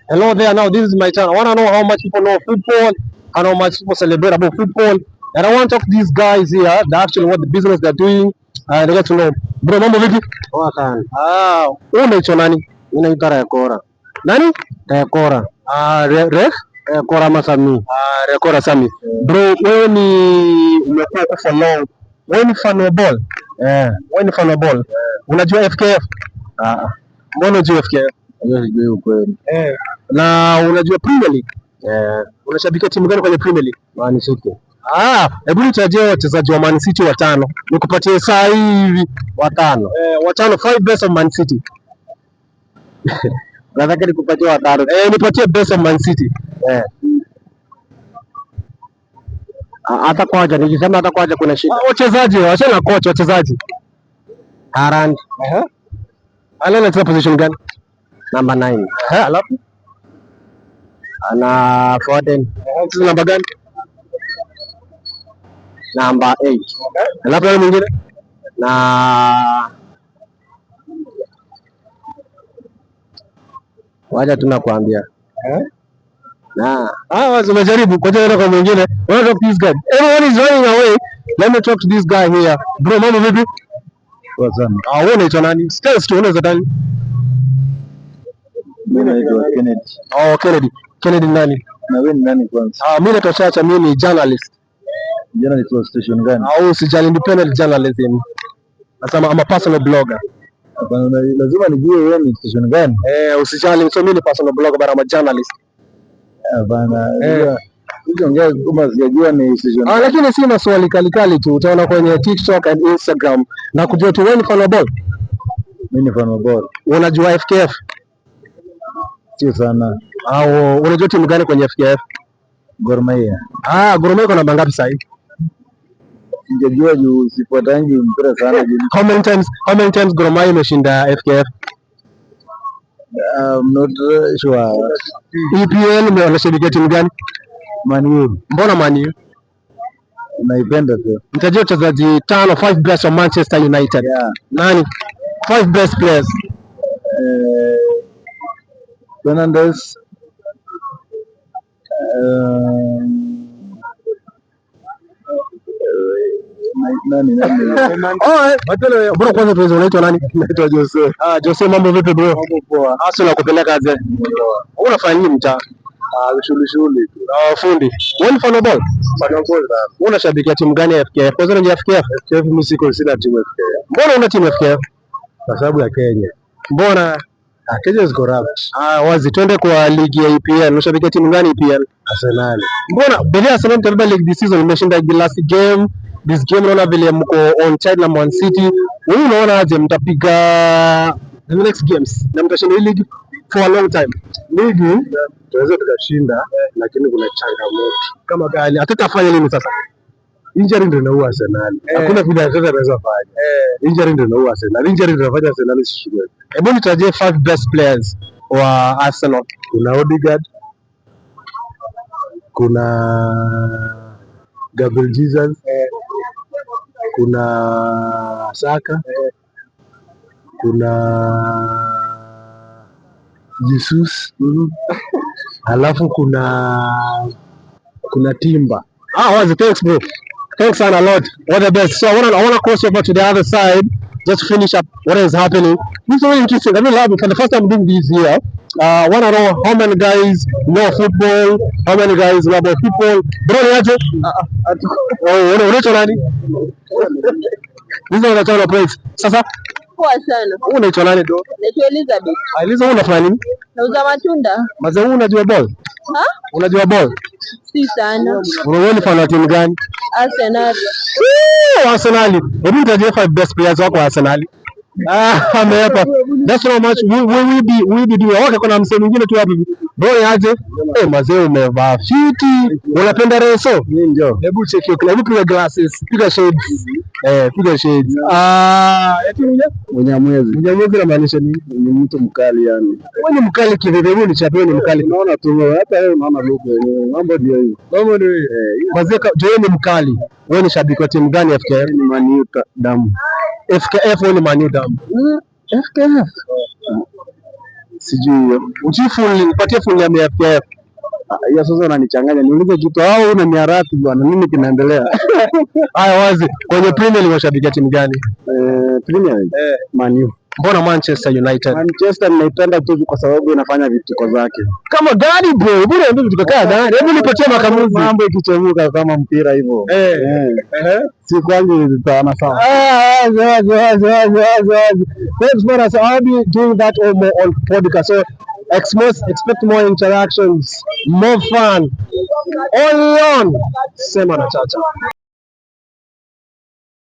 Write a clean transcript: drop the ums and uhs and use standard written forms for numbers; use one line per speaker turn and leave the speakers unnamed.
Hello there. Now this is my channel. I want to know how much people know football and how much people celebrate about football. And I want to talk to these guys here. They actually what the business they're doing. They get to know. Bro, mambo vipi?
Poa sana.
Wewe unaitwa nani?
Mimi naitwa Rekora.
Nani?
Rekora.
Rekora
Masami.
Rekora Sami. Bro, wewe ni umekuwa huko for long. Wewe ni fan wa ball? Wewe ni fan wa ball? Unajua FKF? Mbona unajua FKF?
Hiyo sijui ukweli.
Na unajua Premier League? Unashabikia timu gani kwenye Premier League?
Man City.
Hebu nitajie wachezaji wa Man City watano. Nikupatie saa hivi
watano.
Watano, 5 best of Man City.
Nataka nikupatie watano.
Nipatie best of Man City.
Hata kwaja nikisema hata kwaja kuna shida.
Wachezaji, wacha na coach wachezaji.
Haaland.
Anacheza position gani?
Number 9.
Alafu
ana Foden.
Anacheza namba gani?
Number 8.
Alafu yule mwingine?
Na wacha tunakwambia. Na
umejaribu ngoja kwa mwingine. What about this guy? Everyone is running away. Let me talk to this guy here. Bro, mambo vipi?
Poa sana.
Wewe unaitwa nani? Skills tu unaweza tani.
Mimi naitwa Kennedy.
Kennedy. Kennedy nani?
Na wewe ni nani kwanza?
Mimi naitwa Chacha, mimi ni journalist.
Journalist wa station gani?
Usijali, independent journalism. Nasema I'm a personal blogger.
Hapana, lazima nijue wewe ni station gani?
Usijali, so mimi ni personal blogger but I'm a journalist.
Hapana. Ongea kama sijajua ni station.
Lakini si maswali kali tu, utaona kwenye TikTok and Instagram na kujua tu wewe ni fan wa ball.
Mimi ni fan wa ball.
Unajua FKF?
Sio sana.
Unajua timu gani kwenye FKF?
Gor Mahia.
Gor Mahia iko namba ngapi sasa hivi?
Sijajua juu sifuatangi mpira sana juu.
How many times Gor Mahia imeshinda FKF?
I'm not sure.
EPL wanashabikia timu gani?
Man U.
Mbona Man U?
Naipenda tu.
Nitajia wachezaji 5 best of Manchester United. Nani? 5 best players.
Fernandes.
Bro, kwanza tuweze, unaitwa nani?
Naitwa Jose.
Jose, mambo vipi bro?
Mambo poa.
Asante nakupeleka aje. Unafanya nini mtaa?
Shughuli tu.
Fundi. Wewe ni fan wa ball?
Fan wa ball.
Unashabikia timu gani ya FKF? Kwanza unajua FKF?
FKF mimi sina timu FKF.
Mbona una timu FKF?
Kwa sababu ya Kenya.
Mbona?
Kenya is corrupt.
Wazi, twende kwa ligi ya EPL. Unashabikia timu gani EPL?
Arsenal.
Mbona bila Arsenal tabeba league this season imeshinda the last game. This game naona vile mko on side na Man City. Wewe unaona aje mtapiga the next games na mtashinda hii league for a long time?
Ligi tunaweza tukashinda, lakini kuna changamoto.
Kama gani? Hatutafanya nini sasa?
Injury ndio inaua Arsenal. Hakuna vile anaweza fanya. Injury ndio inaua Arsenal. Injury ndio inafanya Arsenal isishinde.
Hebu nitajie 5 best players wa Arsenal.
Kuna Odegaard. Kuna Gabriel Jesus. Kuna Saka. Kuna Jesus. Halafu kuna Timber.
Wazi, thanks bro. Thanks a lot. All the best. So I wanna cross over to the other side just to finish up what is happening. This is very interesting. I love it. For the first time doing this here, I wanna know how many guys know football, how many guys know about football. Bro, niaje? Unaitwa nani? Hizo ni channel plates. Sasa
poa sana.
Unaitwa nani do?
Naitwa Elizabeth.
Elizabeth, unafanya nini?
Nauza matunda.
Mazee, unajua ball? Unajua ball?
Si sana.
Wewe ni fan wa timu gani?
Arsenal.
Arsenal. Hebu nitajie 5 best players wako Arsenal. Ameapa. That's how much we be doing. Okay, kuna msemo mwingine tu hapo. Bro, aje? Mazee, umevaa fiti. Unapenda reso?
Mimi ndio.
Hebu check your club, piga glasses, piga shades. Piga shades. Eti
Mnyamwezi.
Mnyamwezi inamaanisha nini?
Ni mtu mkali yani.
Wewe ni mkali kivipi? Hebu nichapie ni mkali.
Unaona tu hata wewe unaona logo yenyewe. Mambo ndio hiyo.
Mambo ndio hiyo. Mazee, wewe ni mkali. Wewe ni shabiki wa timu gani FKF?
Ni Man U damu.
FKF wewe ni Man U damu.
FKF. Sijui hiyo.
Nipatie full name ya FKF.
Hiyo sasa unanichanganya. Niulize kitu au na miarati bwana, nini kinaendelea?
Haya wazi. Kwenye Premier League unashabikia timu gani?
Premier League. Man U.
Mbona Manchester United?
Manchester ninaipenda tu kwa sababu inafanya vituko zake.
Kama gani bro? Mbona ndio vituko gani? Hebu nipatie makamuzi.
Mambo ikichemuka kama mpira hivyo. Si kwangu zitaana sawa.
Thanks for us. I'll be doing that or more on podcast. So expect more interactions, more fun. Only on Sema na Chacha.